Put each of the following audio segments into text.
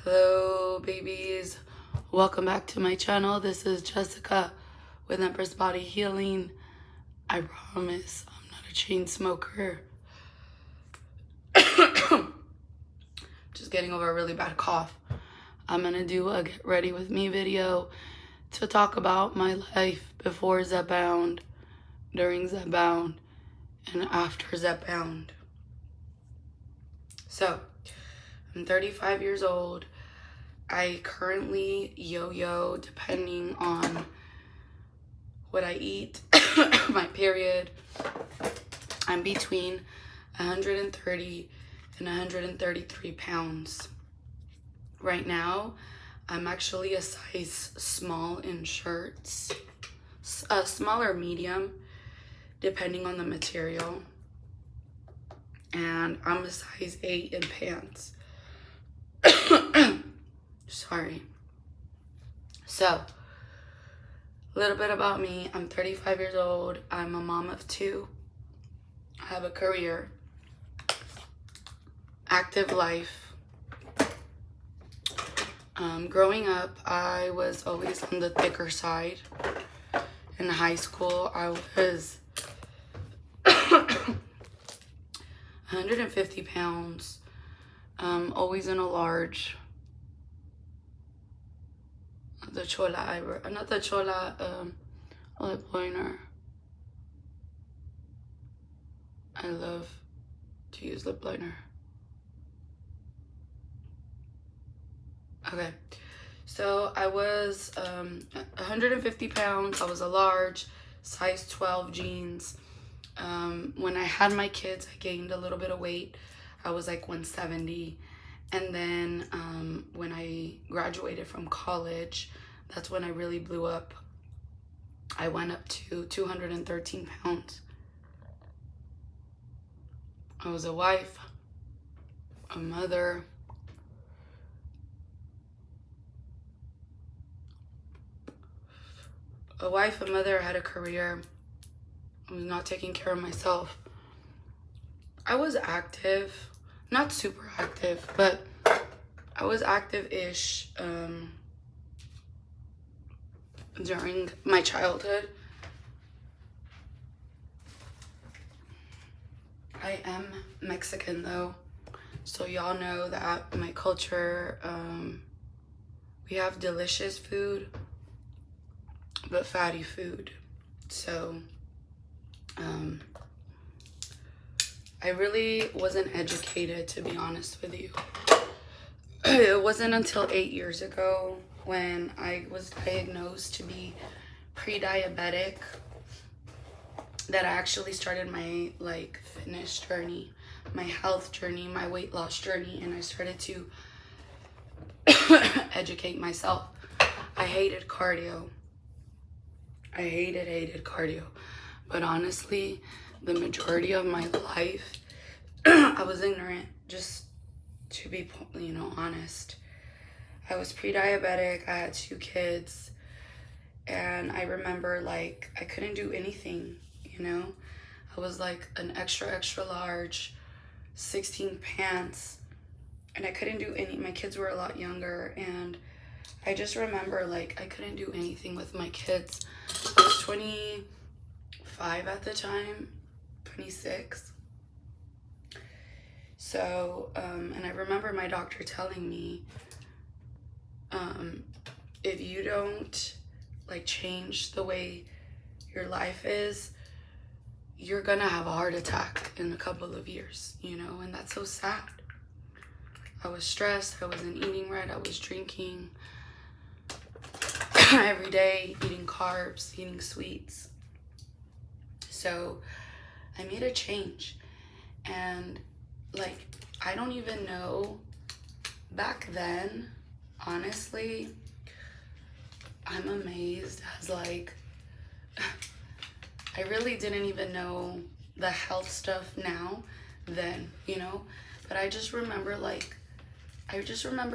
Hello babies, welcome back to my channel. This is Jessica with Empress Body Healing. I promise I'm not a chain smoker. Just getting over a really bad cough. I'm gonna do a get ready with me video to talk about my life before zepbound, during zepbound, and after zepbound. So I'm 35 years old. I currently yo-yo depending on what I eat, my period. I'm between 130 and 133 pounds. Right now, I'm actually a size small in shirts, a small or medium, depending on the material. And I'm a size 8 in pants. Sorry. So, a little bit about me. I'm 35 years old. I'm a mom of 2. I have a career, active life. Growing up, I was always on the thicker side. In high school, I was 150 pounds, always in a large. The chola, not the chola, lip liner. I love to use lip liner. Okay, so I was 150 pounds. I was a large, size 12 jeans. When I had my kids, I gained a little bit of weight. I was like 170. And then when I graduated from college, that's when I really blew up. I went up to 213 pounds. I was a wife, a mother, I had a career. I was not taking care of myself. I was active, not super active, but I was active-ish during my childhood. I am Mexican though, so y'all know that my culture, we have delicious food, but fatty food. So I really wasn't educated, to be honest with you. It wasn't until 8 years ago when I was diagnosed to be pre-diabetic that I actually started my fitness journey, my health journey, my weight loss journey, and I started to educate myself. I hated cardio. I hated cardio. But honestly, the majority of my life, I was ignorant, just to be, honest. I was pre-diabetic. I had 2 kids. And I remember, I couldn't do anything, I was like an extra large, 16 pants. And I couldn't do any, my kids were a lot younger. And I just remember, I couldn't do anything with my kids. I was 25 at the time, 26. So, and I remember my doctor telling me, if you don't, change the way your life is, you're gonna have a heart attack in a couple of years, and that's so sad. I was stressed, I wasn't eating right, I was drinking every day, eating carbs, eating sweets. So I made a change, and I don't even know, back then, honestly, I'm amazed as I really didn't even know the health stuff now then, but I just remember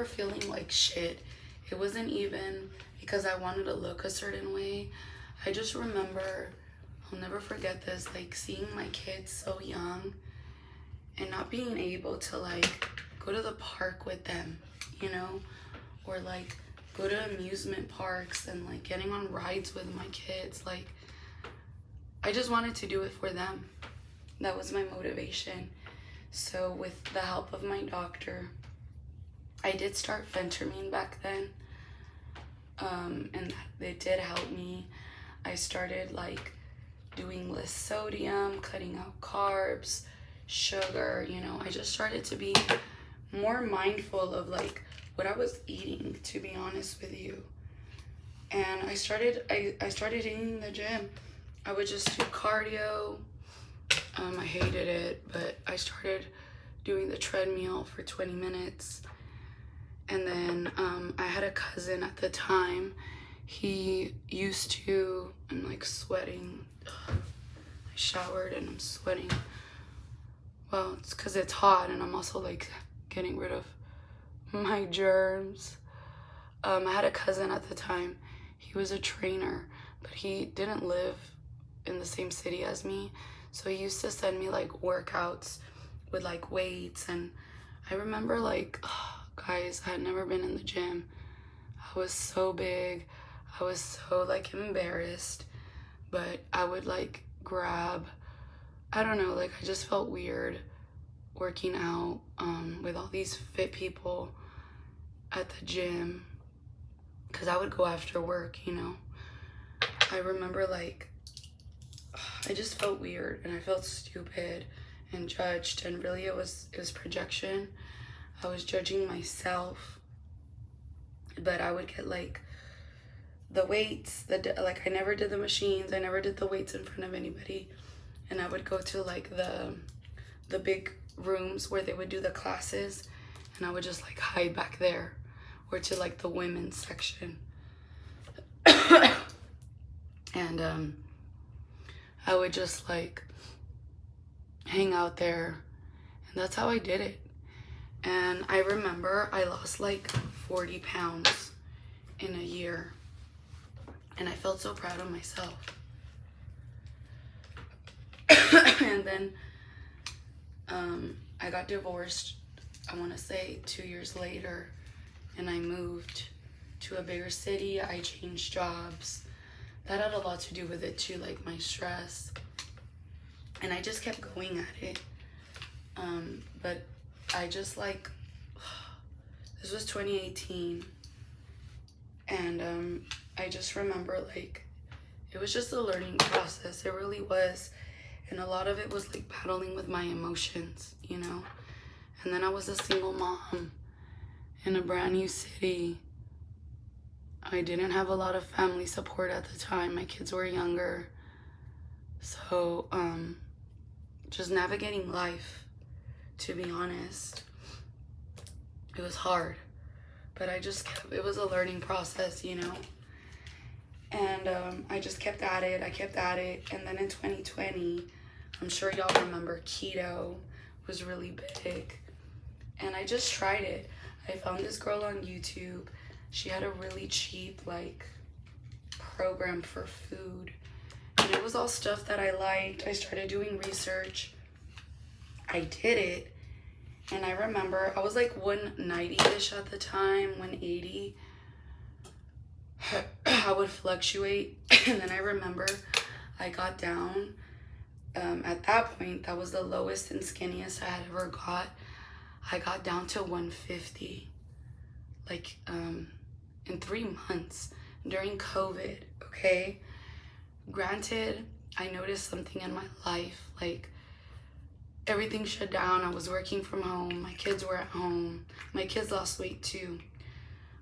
feeling like shit. It wasn't even because I wanted to look a certain way. I just remember, I'll never forget this, seeing my kids so young and not being able to go to the park with them, you know, or like go to amusement parks and like getting on rides with my kids. Like, I just wanted to do it for them. That was my motivation. So with the help of my doctor, I did start phentermine back then, and it did help me. I started like doing less sodium, cutting out carbs, sugar, you know. I just started to be more mindful of like what I was eating, to be honest with you. And I started eating the gym. I would just do cardio. I hated it, but I started doing the treadmill for 20 minutes. And then I had a cousin at the time. He used to, I'm like sweating. I showered and I'm sweating. Well, it's because it's hot and I'm also like getting rid of my germs. I had a cousin at the time. He was a trainer, but he didn't live in the same city as me. So he used to send me like workouts with like weights. And I remember like, guys, I had never been in the gym. I was so big. I was so like embarrassed, but I would like grab, I don't know, like I just felt weird working out with all these fit people at the gym, because I would go after work, you know. I remember like I just felt weird and I felt stupid and judged, and really it was projection. I was judging myself, but I would get like the weights, like I never did the machines, I never did the weights in front of anybody, and I would go to like the big rooms where they would do the classes, and I would just like hide back there, or to like the women's section. And I would just like hang out there, and that's how I did it. And I remember I lost like 40 pounds in a year, and I felt so proud of myself. And then I got divorced, I want to say 2 years later, and I moved to a bigger city. I changed jobs. That had a lot to do with it too, like my stress. And I just kept going at it. But I just like, this was 2018. And I just remember like, it was just a learning process. It really was. And a lot of it was like battling with my emotions, you know. And then I was a single mom in a brand new city. I didn't have a lot of family support at the time. My kids were younger. So, just navigating life, to be honest, it was hard. But I just kept, it was a learning process, you know. And I just kept at it. I kept at it. And then in 2020, I'm sure y'all remember, keto was really big. And I just tried it. I found this girl on YouTube. She had a really cheap like program for food, and it was all stuff that I liked. I started doing research. I did it, and I remember I was like 190-ish at the time, 180. I would fluctuate, and then I remember I got down. At that point, that was the lowest and skinniest I had ever got. I got down to 150, like in 3 months during COVID, okay? Granted, I noticed something in my life, like everything shut down. I was working from home. My kids were at home. My kids lost weight too.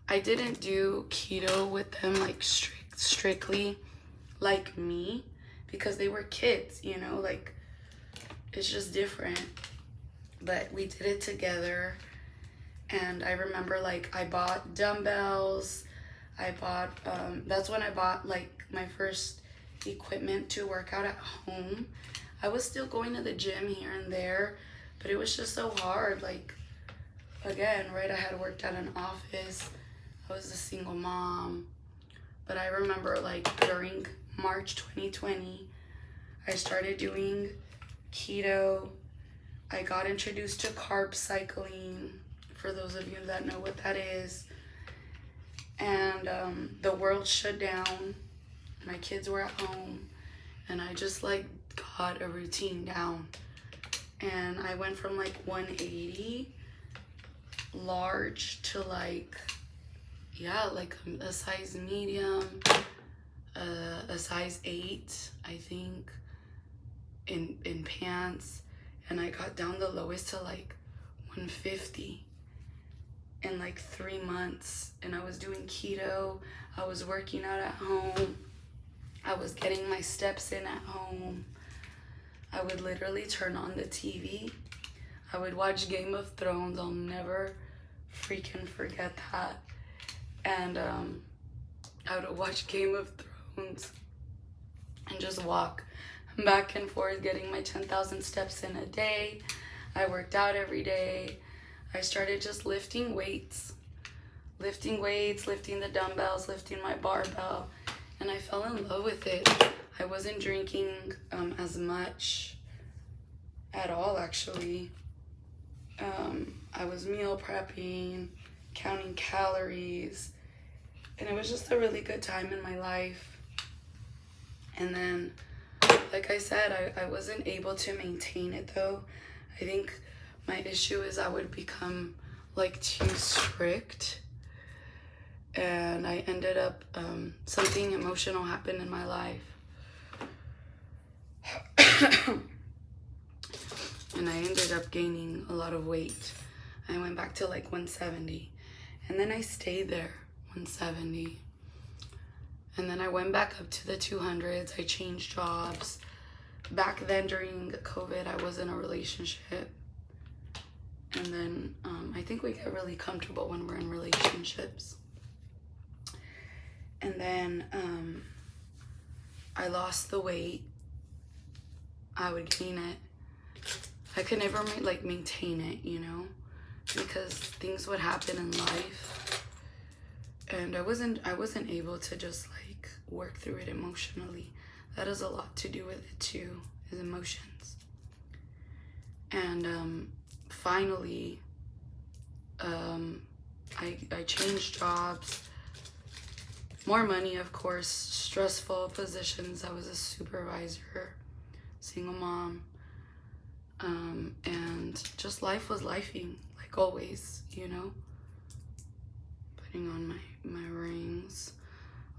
I didn't do keto with them like strictly like me, because they were kids, you know, like it's just different. But we did it together. And I remember like I bought dumbbells. I bought, that's when I bought like my first equipment to work out at home. I was still going to the gym here and there, but it was just so hard. Like, again, right, I had worked at an office. I was a single mom. But I remember like during March 2020, I started doing keto. I got introduced to carb cycling for those of you that know what that is. And the world shut down. My kids were at home, and I just like got a routine down. And I went from like 180 large to like, yeah, like a size medium, a size 8, I think, in pants. And I got down the lowest to like 150 in like 3 months. And I was doing keto. I was working out at home. I was getting my steps in at home. I would literally turn on the TV. I would watch Game of Thrones. I'll never freaking forget that. And I would watch Game of Thrones and just walk back and forth, getting my 10,000 steps in a day. I worked out every day. I started just lifting weights, lifting the dumbbells, lifting my barbell, and I fell in love with it. I wasn't drinking as much at all, actually. I was meal prepping, counting calories, and it was just a really good time in my life. And then, like I said, I wasn't able to maintain it though. I think my issue is I would become like too strict, and I ended up, something emotional happened in my life. And I ended up gaining a lot of weight. I went back to like 170, and then I stayed there, 170. And then I went back up to the 200s. I changed jobs. Back then during COVID, I was in a relationship. And then I think we get really comfortable when we're in relationships. And then I lost the weight. I would gain it. I could never maintain it, you know, because things would happen in life, and I wasn't able to just like work through it emotionally. That has a lot to do with it too, is emotions. And finally, I changed jobs, more money, of course, stressful positions. I was a supervisor, single mom. And just life was lifing, like always, you know, putting on my rings.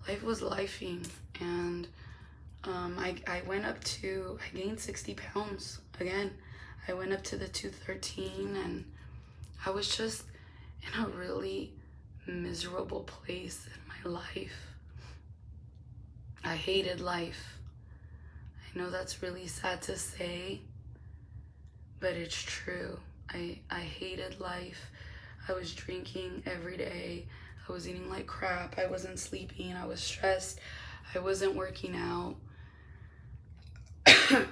Life was lifing, and I went up to, I gained 60 pounds again. I went up to the 213, and I was just in a really miserable place in my life. I hated life. I know that's really sad to say, but it's true. I hated life. I was drinking every day. I was eating like crap. I wasn't sleeping. I was stressed. I wasn't working out.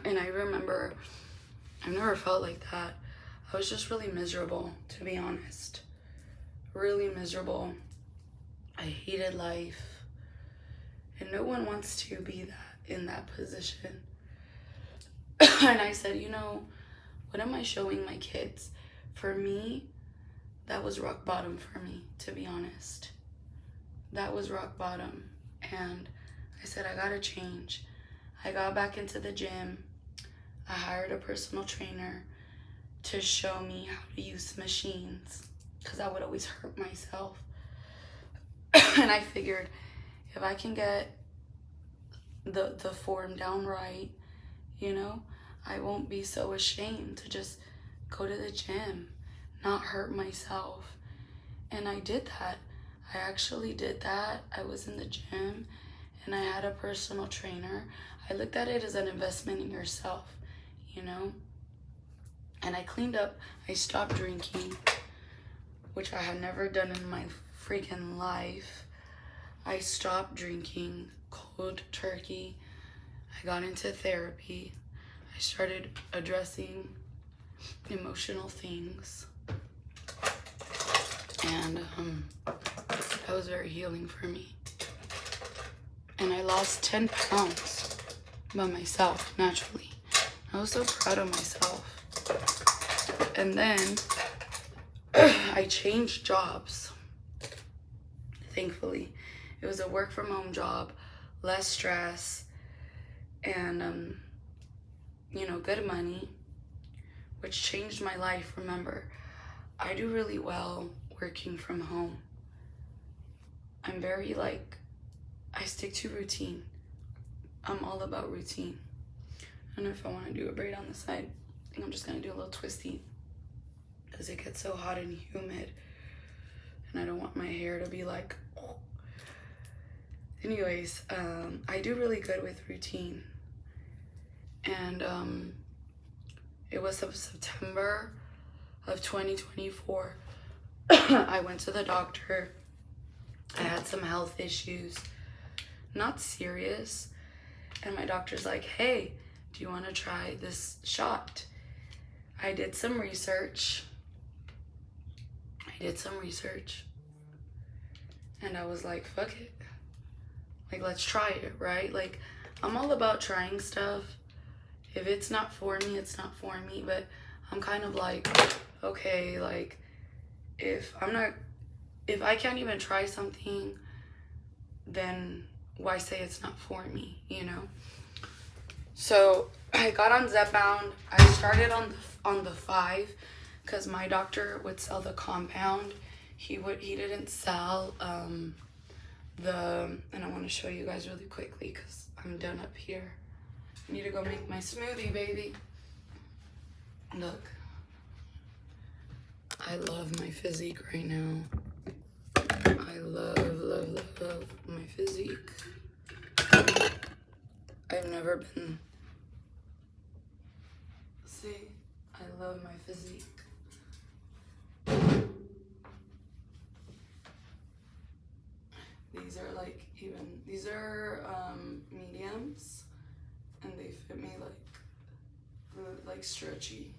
And I remember, I've never felt like that. I was just really miserable, to be honest. Really miserable. I hated life. And no one wants to be in that position. And I said, you know, what am I showing my kids? For me, that was rock bottom for me, to be honest. That was rock bottom. And I said, I gotta change. I got back into the gym. I hired a personal trainer to show me how to use machines, because I would always hurt myself. And I figured, if I can get the form down right, you know, I won't be so ashamed to just go to the gym, not hurt myself. And I did that. I actually did that. I was in the gym and I had a personal trainer. I looked at it as an investment in yourself, you know? And I cleaned up. I stopped drinking, which I had never done in my freaking life. I stopped drinking cold turkey. I got into therapy. I started addressing emotional things. And that was very healing for me. And I lost 10 pounds by myself, naturally. I was so proud of myself. And then I changed jobs, thankfully. It was a work from home job, less stress, and you know, good money, which changed my life. Remember, I do really well working from home. I'm very like, I stick to routine. I'm all about routine. I don't know if I want to do a braid on the side. I think I'm just going to do a little twisty because it gets so hot and humid and I don't want my hair to be like, oh. Anyways, I do really good with routine. And it was September of 2024. I went to the doctor. I had some health issues, not serious. And my doctor's like, hey, do you want to try this shot? I did some research. And I was like, fuck it. Like, let's try it, right? Like, I'm all about trying stuff. If it's not for me, it's not for me. But I'm kind of like, okay, like, if I can't even try something, then why say it's not for me, you know? So I got on Zepbound. I started on the 5 because my doctor would sell the compound. He didn't sell and I want to show you guys really quickly because I'm done up here. I need to go make my smoothie, baby. Look, I love my physique right now. I love my physique. I've never been, see, I love my physique. These are like these are mediums and they fit me like stretchy.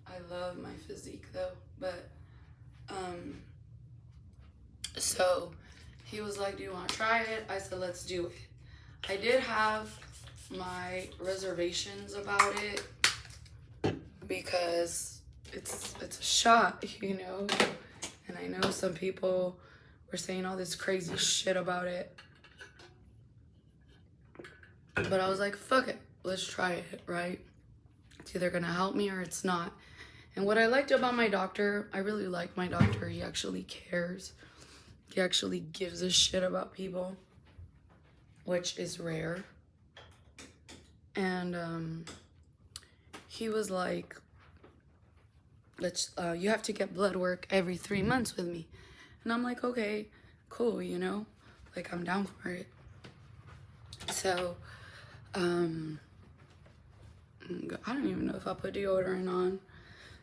I love my physique though, but so he was like, do you want to try it? I said, let's do it. I did have my reservations about it because it's a shot, you know, and I know some people were saying all this crazy shit about it, but I was like, fuck it, let's try it, right? It's either gonna help me or it's not. And what I liked about my doctor, I really like my doctor. He actually cares. He actually gives a shit about people, which is rare. And he was like, you have to get blood work every 3 months with me. And I'm like, okay, cool, you know, like I'm down for it. So I don't even know if I put deodorant on.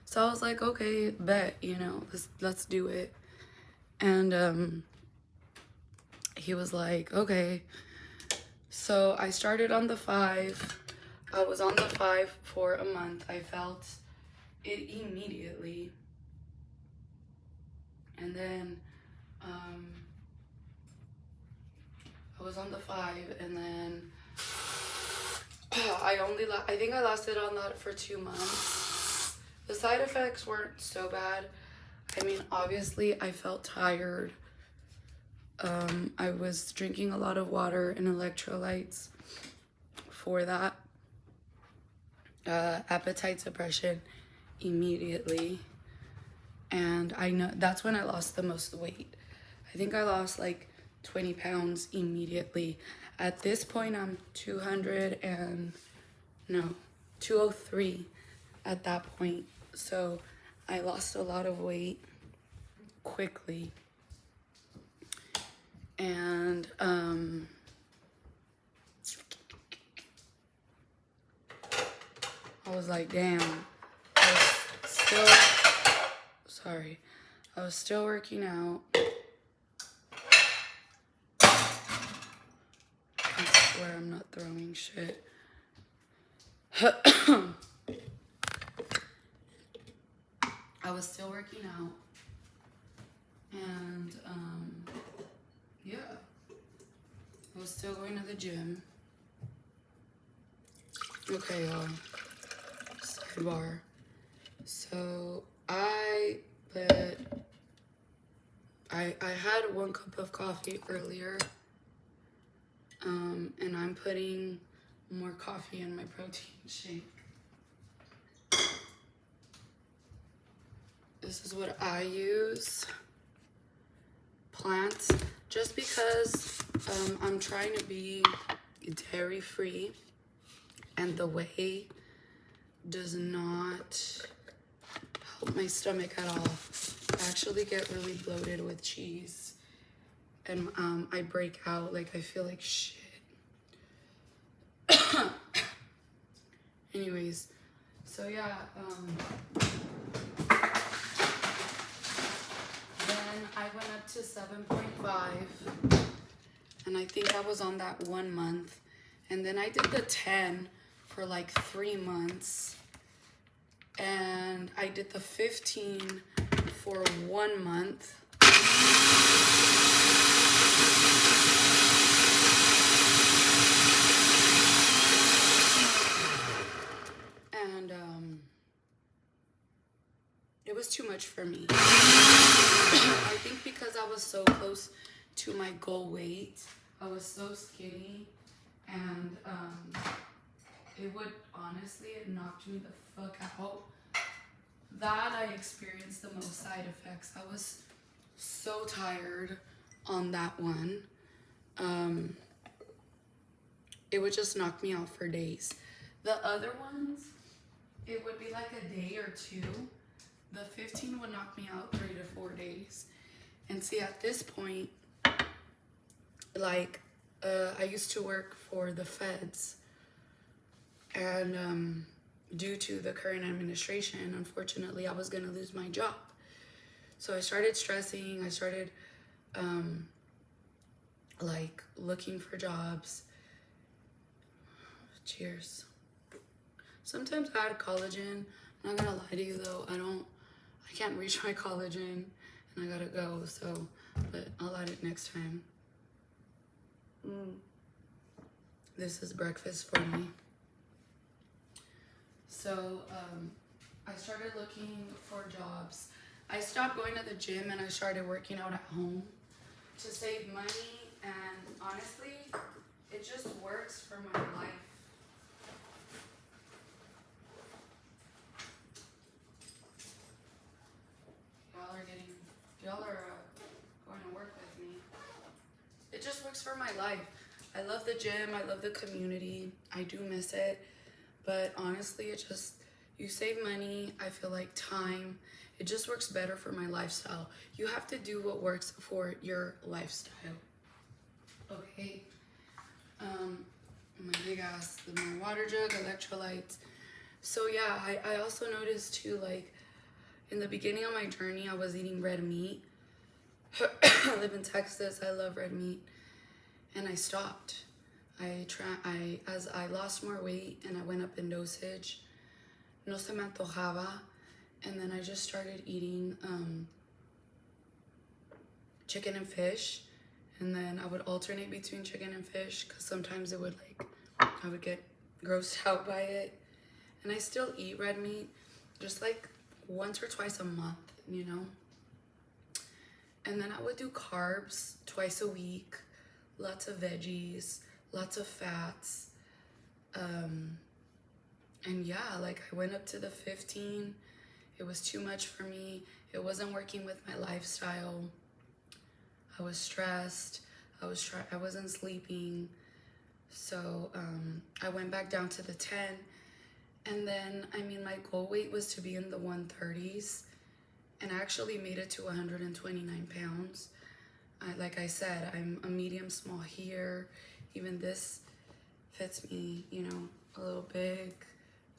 So I was like, okay, bet, you know, let's do it. And he was like, okay. So I started on the 5. I was on the 5 for a month. I felt it immediately. And then I was on the 5, and then I think I lasted on that for 2 months. The side effects weren't so bad. I mean, obviously I felt tired. I was drinking a lot of water and electrolytes for that. Appetite suppression immediately. And I know that's when I lost the most weight. I think I lost like 20 pounds immediately. At this point, I'm 203 at that point. So I lost a lot of weight quickly. And I was like, damn, I was still working out. I swear I'm not throwing shit. I was still working out. And, yeah. I was still going to the gym. Okay, y'all. Sidebar. So, I but I had 1 cup of coffee earlier, and I'm putting more coffee in my protein shake. This is what I use. Plants, just because I'm trying to be dairy free, and the whey does not help my stomach at all. I actually get really bloated with cheese, and I break out, like I feel like shit. Anyways, so yeah, then I went up to 7.5, and I think I was on that 1 month, and then I did the 10 for like 3 months, and I did the 15 for 1 month. And it was too much for me. I think because I was so close to my goal weight, I was so skinny, and it would, honestly, it knocked me the fuck out. That I experienced the most side effects. I was so tired on that one. It would just knock me out for days. The other ones, it would be like a day or two. The 15 would knock me out 3 to 4 days. And see, at this point, like, I used to work for the feds, and due to the current administration, unfortunately, I was gonna lose my job. So I started stressing. I started like looking for jobs. Cheers. Sometimes I add collagen. I'm not gonna lie to you though, I can't reach my collagen, and I gotta go, so, but I'll add it next time. This is breakfast for me. So, I started looking for jobs. I stopped going to the gym, and I started working out at home to save money, and honestly, it just works for my life. Y'all are going to work with me. It just works for my life. I love the gym. I love the community. I do miss it. But honestly, it just, you save money. I feel like time. It just works better for my lifestyle. You have to do what works for your lifestyle. Okay? My big ass, my water jug, electrolytes. So yeah, I also noticed too, like, in the beginning of my journey, I was eating red meat. I live in Texas. I love red meat. And I stopped. As I lost more weight and I went up in dosage, no se me antojaba. And then I just started eating chicken and fish. And then I would alternate between chicken and fish, because sometimes it would, like, I would get grossed out by it. And I still eat red meat, just like once or twice a month, you know? And then I would do carbs twice a week, lots of veggies, lots of fats. And yeah, like, I went up to the 15. It was too much for me. It wasn't working with my lifestyle. I was stressed. I wasn't sleeping. So I went back down to the 10. And then, I mean, my goal weight was to be in the 130s, and I actually made it to 129 pounds. Like I said, I'm a medium small here. Even this fits me, you know, a little big.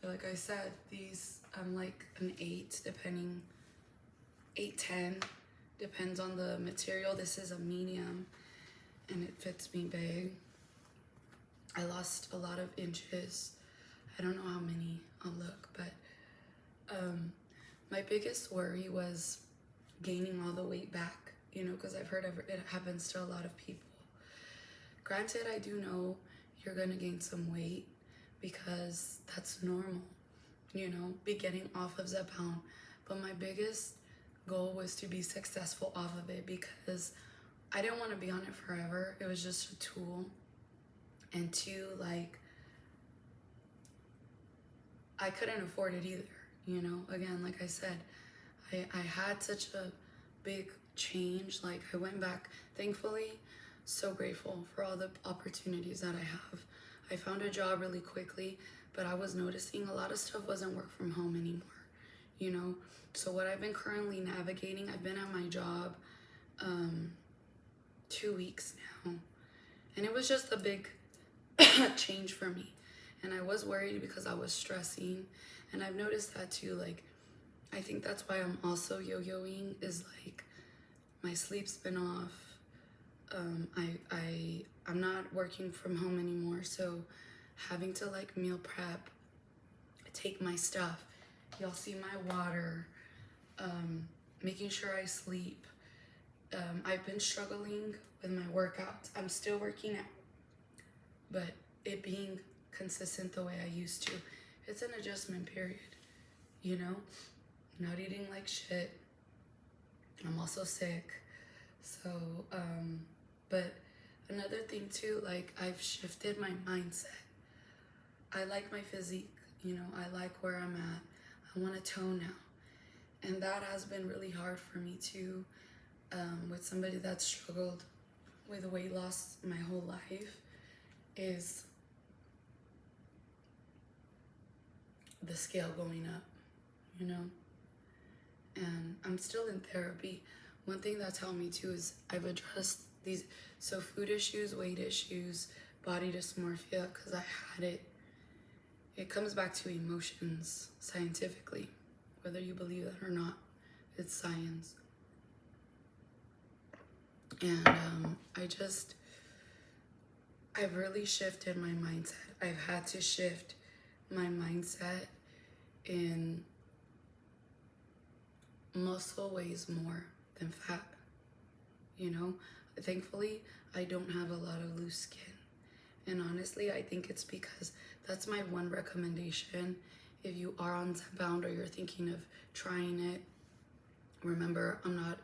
But like I said, these, I'm like an 8, 10, depends on the material. This is a medium, and it fits me big. I lost a lot of inches. I don't know how many, I'll look, but my biggest worry was gaining all the weight back, you know, because I've heard it happens to a lot of people. Granted, I do know you're gonna gain some weight, because that's normal, you know, be getting off of zepbound. But my biggest goal was to be successful off of it, because I didn't want to be on it forever. It was just a tool. And two, like, I couldn't afford it either, you know? Again, like I said, I had such a big change. Like, I went back, thankfully, so grateful for all the opportunities that I have. I found a job really quickly, but I was noticing a lot of stuff wasn't work from home anymore, you know? So what I've been currently navigating, I've been at my job 2 weeks now, and it was just a big change for me. And I was worried because I was stressing, and I've noticed that too. Like, I think that's why I'm also yo-yoing, is like my sleep's been off. I'm not working from home anymore, so having to like meal prep, take my stuff, y'all see my water, making sure I sleep. I've been struggling with my workouts. I'm still working out, but it being consistent the way I used to, it's an adjustment period, you know? Not eating like shit. I'm also sick. So, but another thing too, like, I've shifted my mindset. I like my physique, you know, I like where I'm at. I want to tone now. And that has been really hard for me too, with somebody that struggled with weight loss my whole life, is the scale going up, you know? And I'm still in therapy. One thing that's helped me too is I've addressed these, so food issues, weight issues, body dysmorphia, because I had it. It comes back to emotions scientifically, whether you believe that or not. It's science. And I've really shifted my mindset. I've had to shift my mindset in muscle weighs more than fat, you know? Thankfully, I don't have a lot of loose skin. And honestly, I think it's because that's my one recommendation. If you are on zepbound or you're thinking of trying it, remember, I'm not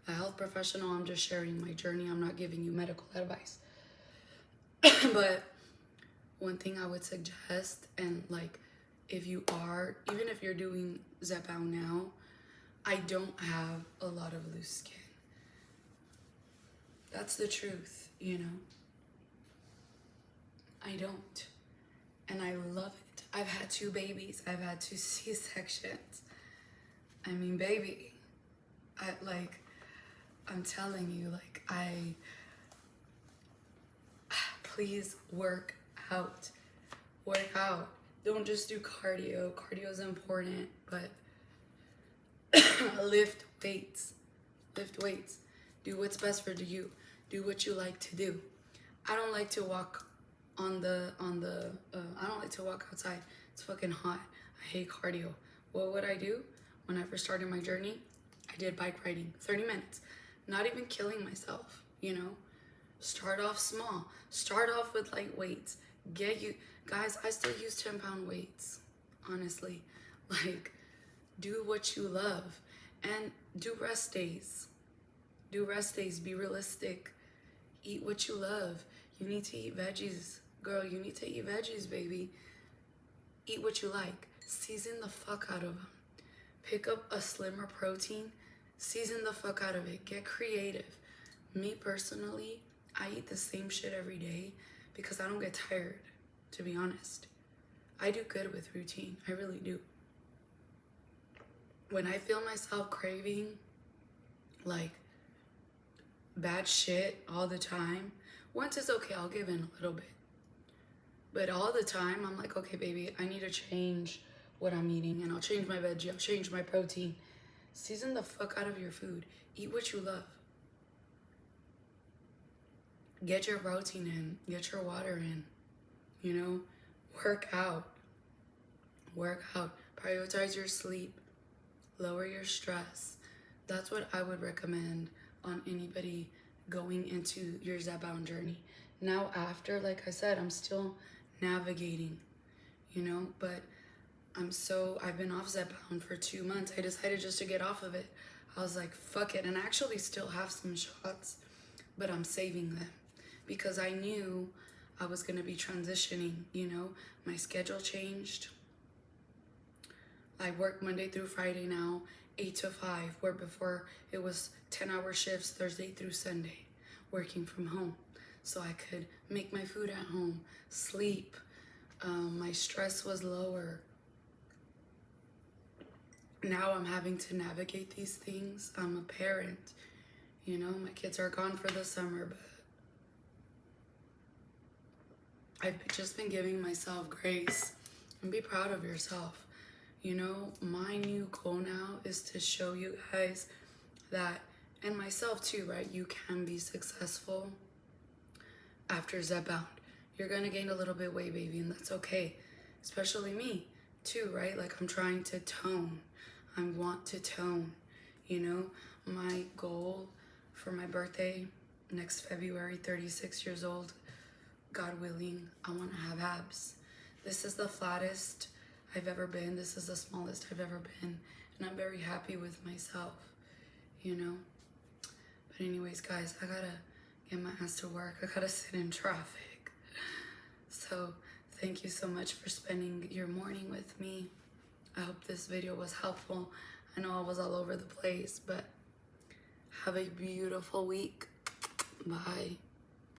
a health professional. I'm just sharing my journey. I'm not giving you medical advice. But one thing I would suggest, and like, if you are, even if you're doing zepbound now, I don't have a lot of loose skin. That's the truth, you know? I don't. And I love it. I've had 2 babies. I've had 2 C-sections. I mean, baby, I'm telling you, like, please work out. Work out. Don't just do cardio. Cardio is important, but lift weights. Lift weights. Do what's best for you. Do what you like to do. I don't like to walk I don't like to walk outside. It's fucking hot. I hate cardio. What would I do? When I first started my journey, I did bike riding, 30 minutes. Not even killing myself, you know? Start off small. Start off with light weights. Guys, I still use 10-pound weights, honestly. Like, do what you love. And do rest days. Do rest days. Be realistic. Eat what you love. You need to eat veggies. Girl, you need to eat veggies, baby. Eat what you like. Season the fuck out of them. Pick up a slimmer protein. Season the fuck out of it. Get creative. Me personally, I eat the same shit every day because I don't get tired, to be honest. I do good with routine. I really do. When I feel myself craving, like, bad shit all the time, once it's okay, I'll give in a little bit. But all the time, I'm like, okay, baby, I need to change what I'm eating, and I'll change my veggie, I'll change my protein. Season the fuck out of your food. Eat what you love. Get your protein in. Get your water in. You know? Work out. Work out. Prioritize your sleep. Lower your stress. That's what I would recommend on anybody going into your zepbound journey. Now after, like I said, I'm still navigating, you know, but I've been off zepbound for 2 months. I decided just to get off of it. I was like, fuck it. And I actually still have some shots, but I'm saving them because I knew I was going to be transitioning, you know. My schedule changed. I work Monday through Friday now, 8 to 5, where before it was 10-hour shifts Thursday through Sunday, working from home. So I could make my food at home, sleep. My stress was lower. Now I'm having to navigate these things. I'm a parent, you know, my kids are gone for the summer, but I've just been giving myself grace. And be proud of yourself. You know, my new goal now is to show you guys that, and myself too, right? You can be successful after zepbound. You're gonna gain a little bit weight, baby, and that's okay. Especially me too, right? Like, I'm trying to tone. I want to tone, you know? My goal for my birthday next February, 36 years old, God willing, I want to have abs. This is the flattest I've ever been. This is the smallest I've ever been. And I'm very happy with myself, you know? But anyways, guys, I gotta get my ass to work. I gotta sit in traffic. So thank you so much for spending your morning with me. I hope this video was helpful. I know I was all over the place, but have a beautiful week. Bye.